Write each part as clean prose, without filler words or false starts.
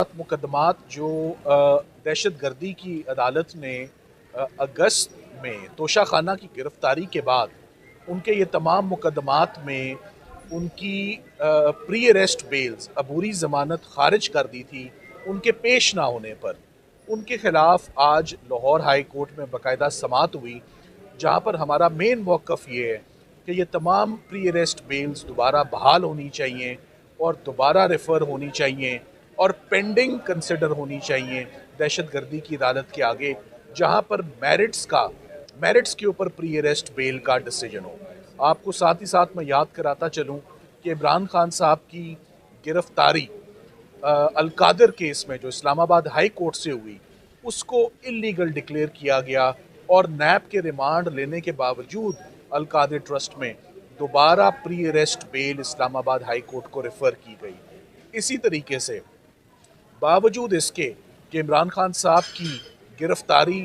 7 मुकदमात जो दहशत गर्दी की अदालत ने अगस्त में तोशा खाना की गिरफ्तारी के बाद उनके ये तमाम मुकदमात में उनकी प्री अरेस्ट बेल्स अबूरी ज़मानत खारिज कर दी थी उनके पेश ना होने पर। उनके ख़िलाफ़ आज लाहौर हाई कोर्ट में बाकायदा समाअत हुई, जहाँ पर हमारा मेन मौक़िफ़ ये है कि ये तमाम प्री अरेस्ट बेल्स दोबारा बहाल होनी चाहिए और दोबारा रेफ़र होनी चाहिए और पेंडिंग कंसिडर होनी चाहिए दहशत गर्दी की अदालत के आगे, जहाँ पर मेरिट्स के ऊपर प्री अरेस्ट बेल का डिसीजन हो। आपको साथ ही साथ मैं याद कराता चलूँ कि इमरान खान साहब की गिरफ्तारी अलकादर केस में जो इस्लामाबाद हाई कोर्ट से हुई, उसको इल्लीगल डिक्लेयर किया गया और नैब के रिमांड लेने के बावजूद अलकादर ट्रस्ट में दोबारा pre arrest bell Islamabad high court को रेफ़र की गई। इसी तरीके से बावजूद इसके कि इमरान खान साहब की गिरफ्तारी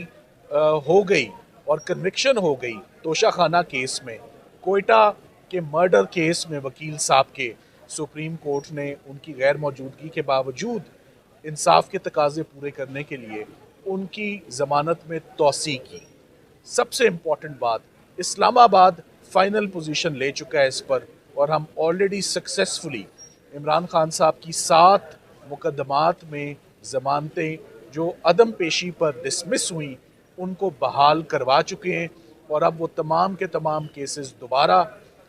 हो गई और कन्विक्शन हो गई तोशा खाना केस में, कोयटा के मर्डर केस में वकील साहब के सुप्रीम कोर्ट ने उनकी गैर मौजूदगी के बावजूद इंसाफ के तकाजे पूरे करने के लिए उनकी ज़मानत में तोसी की। सबसे इम्पॉर्टेंट बात, इस्लामाबाद फाइनल पोजीशन ले चुका है इस पर और हम ऑलरेडी सक्सेसफुली इमरान खान साहब की 7 मुकदमात में ज़मानतें जो अदम पेशी पर डिसमिस हुई उनको बहाल करवा चुके हैं और अब वो तमाम के तमाम केसेस दोबारा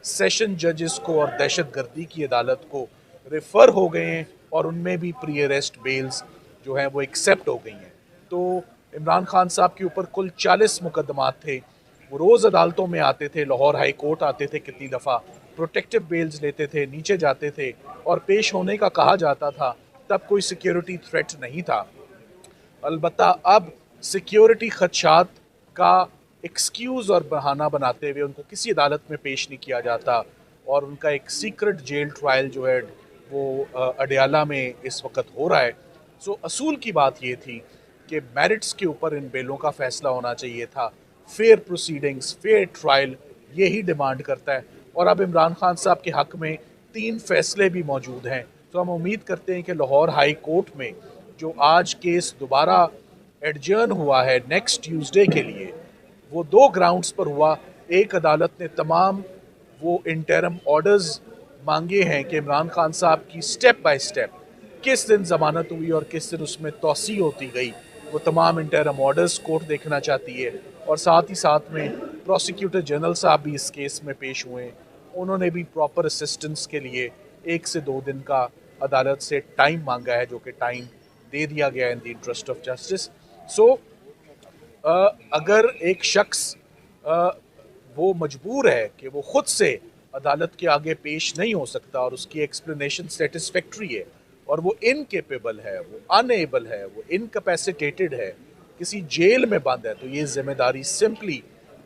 सेशन जजेस को और दहशत गर्दी की अदालत को रेफ़र हो गए हैं और उनमें भी प्री अरेस्ट बेल्स जो हैं वो एक्सेप्ट हो गई हैं। तो इमरान खान साहब के ऊपर कुल 40 मुकदमात थे। वो रोज़ अदालतों में आते थे, लाहौर हाई कोर्ट आते थे, कितनी दफ़ा प्रोटेक्टिव बेल्स लेते थे, नीचे जाते थे और पेश होने का कहा जाता था। तब कोई सिक्योरिटी थ्रेट नहीं था। अलबत्ता अब सिक्योरिटी खदशात का एक्सक्यूज़ और बहाना बनाते हुए उनको किसी अदालत में पेश नहीं किया जाता और उनका एक सीक्रेट जेल ट्रायल जो है वो अडयाला में इस वक्त हो रहा है। सो असूल की बात ये थी कि मेरिट्स के ऊपर इन बेलों का फ़ैसला होना चाहिए था। फेयर प्रोसीडिंग्स, फेयर ट्रायल, यही डिमांड करता है और अब इमरान खान साहब के हक़ में 3 फ़ैसले भी मौजूद हैं। तो हम उम्मीद करते हैं कि लाहौर हाई कोर्ट में जो आज केस दोबारा एडजर्न हुआ है नेक्स्ट ट्यूसडे के लिए, वो 2 ग्राउंड्स पर हुआ। एक, अदालत ने तमाम वो इंटरम ऑर्डर्स मांगे हैं कि इमरान खान साहब की स्टेप बाय स्टेप किस दिन ज़मानत हुई और किस दिन उसमें तोसी होती गई, वो तमाम इंटरम ऑर्डर्स कोर्ट देखना चाहती है। और साथ ही साथ में प्रोसिक्यूटर जनरल साहब भी इस केस में पेश हुए, उन्होंने भी प्रॉपर असिस्टेंस के लिए 1 से 2 दिन का अदालत से टाइम मांगा है, जो कि टाइम दे दिया गया in the interest of justice. So अगर एक शख्स वो मजबूर है कि वो ख़ुद से अदालत के आगे पेश नहीं हो सकता और उसकी एक्सप्लेनेशन सेटिस्फैक्ट्री है और वो इनकेपेबल है, वो अनएबल है, वो इनकैपेसिटेटेड है, किसी जेल में बंद है, तो ये ज़िम्मेदारी सिंपली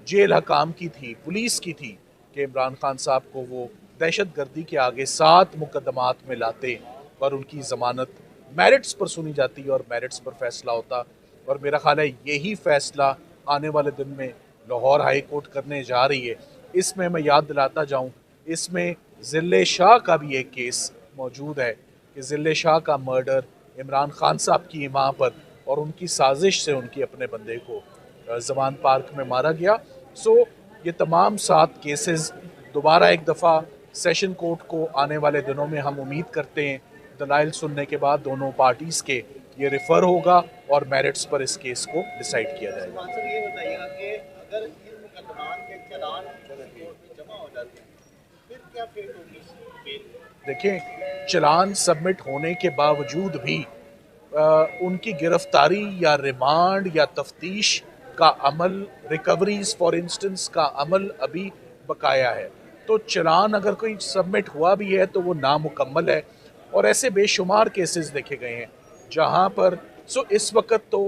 जेल हकाम की थी, पुलिस की थी कि इमरान खान साहब को वो दहशत गर्दी के आगे 7 मुकदमात में लाते और उनकी ज़मानत मेरिट्स पर सुनी जाती और मेरिट्स पर फैसला होता। और मेरा ख़्याल है यही फ़ैसला आने वाले दिन में लाहौर हाई कोर्ट करने जा रही है। इसमें मैं याद दिलाता जाऊँ, इसमें ज़िले शाह का भी एक केस मौजूद है कि ज़िले शाह का मर्डर इमरान खान साहब की मां पर और उनकी साजिश से उनकी अपने बंदे को जवान पार्क में मारा गया। सो ये तमाम 7 केसेस दोबारा एक दफ़ा सेशन कोर्ट को आने वाले दिनों में हम उम्मीद करते हैं दलाइल सुनने के बाद दोनों पार्टीज़ के ये रेफ़र होगा और मेरिट्स पर इस केस को डिसाइड किया जाएगा। ये बताइएगा कि अगर इन मुकदमात के चालान कोर्ट में जमा हो जाते हैं फिर क्या फेट होगी? देखें, चालान सबमिट होने के बावजूद भी उनकी गिरफ्तारी या रिमांड या तफ्तीश का अमल, रिकवरीज फॉर इंस्टेंस का अमल अभी बकाया है। तो चालान अगर कोई सबमिट हुआ भी है तो वो नामुकम्मल है और ऐसे बेशुमार केसेस देखे गए हैं जहाँ पर इस वक्त तो